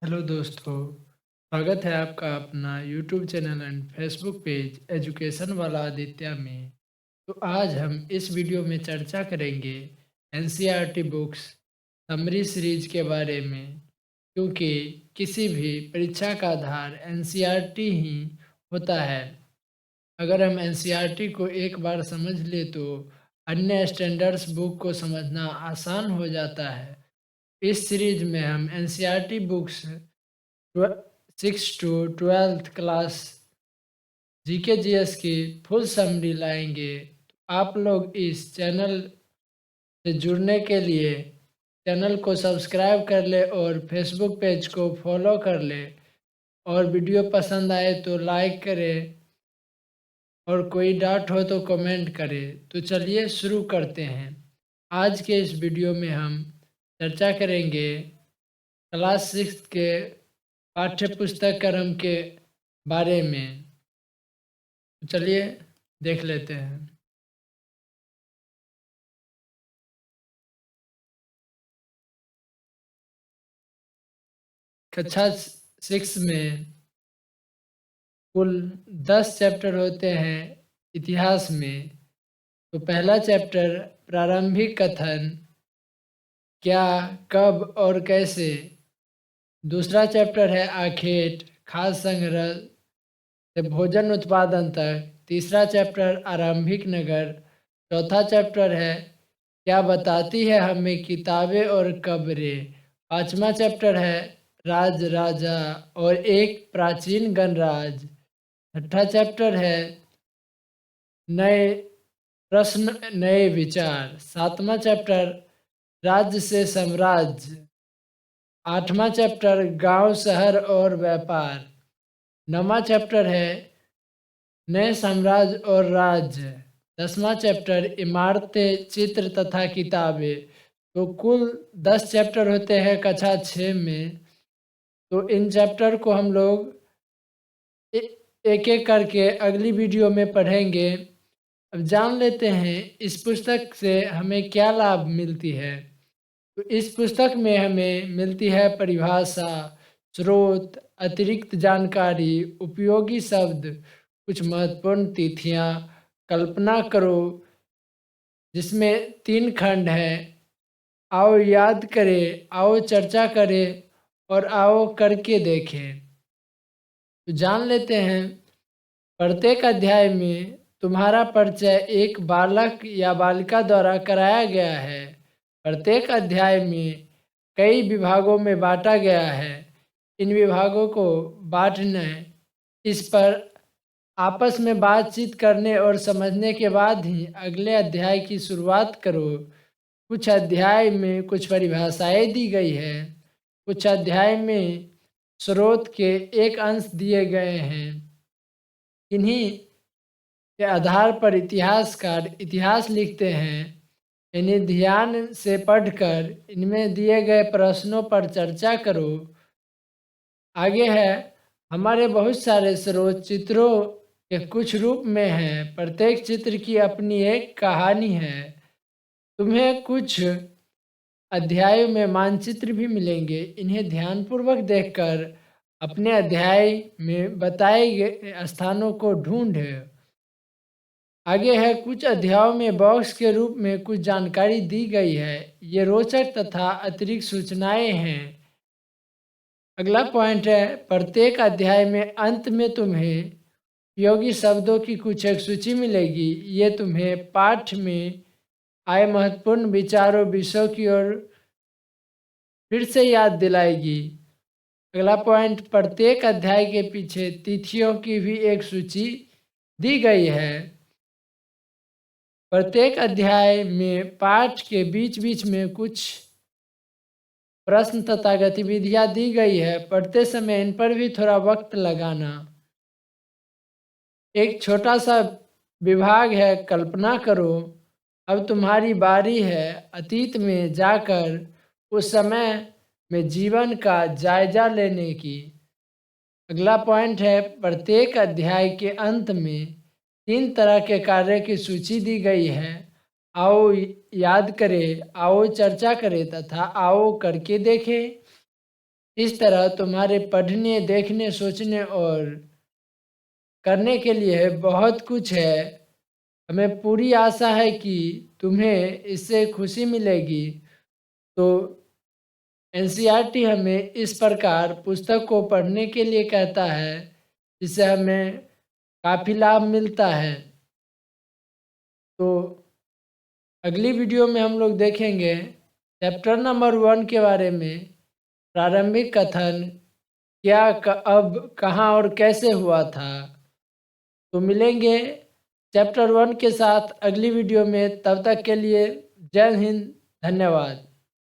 Hello दोस्तों, स्वागत है आपका अपना YouTube channel and Facebook page education वाला आदित्य में। तो आज हम इस वीडियो में चर्चा करेंगे एनसीईआरटी बुक्स समरी सीरीज के बारे में, क्योंकि किसी भी परीक्षा का आधार एनसीईआरटी ही होता है। अगर हम एनसीईआरटी को एक बार समझ ले तो अन्य स्टैंडर्ड्स बुक को समझना आसान हो जाता है। इस सीरीज में हम NCERT books 6 to 12th class GK GS की फुल समरी लाएंगे। तो आप लोग इस चैनल से जुड़ने के लिए चैनल को सब्सक्राइब कर ले और फेसबुक पेज को फॉलो कर ले, और वीडियो पसंद आए तो लाइक करें और कोई डाउट हो तो कमेंट करें। तो चलिए शुरू करते हैं। आज के इस वीडियो में हम चर्चा करेंगे क्लास 6 के पाठ्य पुस्तक क्रम के बारे में। तो चलिए देख लेते हैं। कक्षा 6 में कुल 10 चैप्टर होते हैं इतिहास में। तो पहला चैप्टर प्रारंभिक कथन, क्या, कब और कैसे। दूसरा चैप्टर है आखेट, खाद्य संग्रह से भोजन उत्पादन तक। तीसरा चैप्टर आरंभिक नगर। चौथा चैप्टर है क्या बताती है हमें किताबें और कब्रें। पांचवा चैप्टर है राज, राजा और एक प्राचीन गणराज। छठा चैप्टर है नए प्रश्न, नए विचार। सातवां चैप्टर राज्य से साम्राज्य। आठवां चैप्टर गांव, शहर और व्यापार। नौवां चैप्टर है नए साम्राज्य और राज्य। 10वां चैप्टर इमारतें, चित्र तथा किताबें। तो कुल 10 चैप्टर होते हैं कक्षा 6 में। तो इन चैप्टर को हम लोग एक एक करके अगली वीडियो में पढ़ेंगे। अब जान लेते हैं इस पुस्तक से हमें क्या लाभ मिलती है। तो इस पुस्तक में हमें मिलती है परिभाषा, स्रोत, अतिरिक्त जानकारी, उपयोगी शब्द, कुछ महत्वपूर्ण तिथियां। कल्पना करो, जिसमें 3 खंड हैं। आओ याद करें, आओ चर्चा करें और आओ करके देखें। तो जान लेते हैं, प्रत्येक अध्याय में तुम्हारा परिचय एक बालक या बालिका द्वारा कराया गया है। प्रत्येक अध्याय में कई विभागों में बांटा गया है। इन विभागों को बांटने, इस पर आपस में बातचीत करने और समझने के बाद ही अगले अध्याय की शुरुआत करो। कुछ अध्याय में कुछ परिभाषाएं दी गई है। कुछ अध्याय में स्रोत के एक अंश दिए गए हैं। इन्हीं के आधार पर इतिहासकार इतिहास लिखते हैं। इन्हें ध्यान से पढ़कर इनमें दिए गए प्रश्नों पर चर्चा करो। आगे है, हमारे बहुत सारे स्रोत चित्रों के कुछ रूप में हैं। प्रत्येक चित्र की अपनी एक कहानी है। तुम्हें कुछ अध्यायों में मानचित्र भी मिलेंगे। इन्हें ध्यानपूर्वक देखकर अपने अध्याय में बताए गए स्थानों को ढूंढें। आगे है, कुछ अध्यायों में बॉक्स के रूप में कुछ जानकारी दी गई है। ये रोचक तथा अतिरिक्त सूचनाएं हैं। अगला पॉइंट है, प्रत्येक अध्याय में अंत में तुम्हें उपयोगी शब्दों की कुछ एक सूची मिलेगी। ये तुम्हें पाठ में आए महत्वपूर्ण विचारों, विषयों की ओर फिर से याद दिलाएगी। अगला पॉइंट, प्रत्येक अध्याय के पीछे तिथियों की भी एक सूची दी गई है। प्रत्येक अध्याय में पाठ के बीच बीच में कुछ प्रश्न तथा गतिविधियां दी गई है। पढ़ते समय इन पर भी थोड़ा वक्त लगाना। एक छोटा सा विभाग है, कल्पना करो। अब तुम्हारी बारी है अतीत में जाकर उस समय में जीवन का जायजा लेने की। अगला पॉइंट है, प्रत्येक अध्याय के अंत में 3 तरह के कार्य की सूची दी गई है। आओ याद करें, आओ चर्चा करें तथा आओ करके देखें। इस तरह तुम्हारे पढ़ने, देखने, सोचने और करने के लिए बहुत कुछ है। हमें पूरी आशा है कि तुम्हें इससे खुशी मिलेगी। तो एनसीईआरटी हमें इस प्रकार पुस्तक को पढ़ने के लिए कहता है, जिससे हमें काफ़ी लाभ मिलता है। तो अगली वीडियो में हम लोग देखेंगे चैप्टर नंबर 1 के बारे में, प्रारंभिक कथन क्या, अब, कहाँ और कैसे हुआ था। तो मिलेंगे चैप्टर 1 के साथ अगली वीडियो में। तब तक के लिए जय हिंद, धन्यवाद।